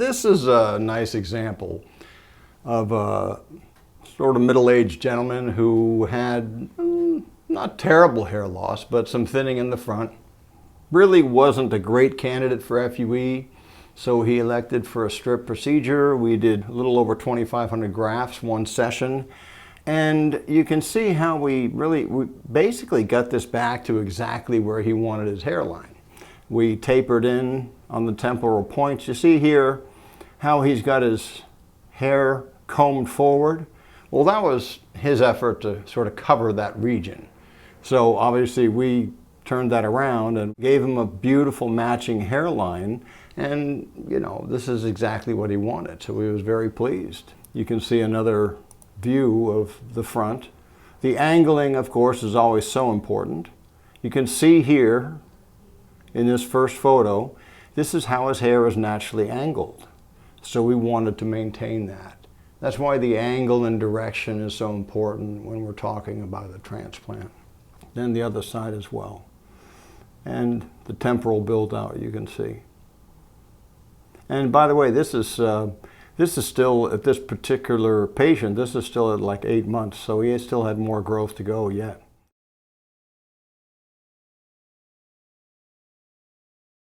This is a nice example of a sort of middle-aged gentleman who had not terrible hair loss, but some thinning in the front. Really wasn't a great candidate for FUE, so he elected for a strip procedure. We did a little over 2,500 grafts, one session. And you can see how we basically got this back to exactly where he wanted his hairline. We tapered in on the temporal points. You see here how he's got his hair combed forward. Well, that was his effort to sort of cover that region. So obviously we turned that around and gave him a beautiful matching hairline. And, you know, this is exactly what he wanted. So he was very pleased. You can see another view of the front. The angling, of course, is always so important. You can see here in this first photo, this is how his hair is naturally angled. So we wanted to maintain that. That's why the angle and direction is so important when we're talking about a transplant. Then the other side as well. And the temporal build out, you can see. And by the way, this is still, at this particular patient, this is still at like 8 months, so he still had more growth to go yet.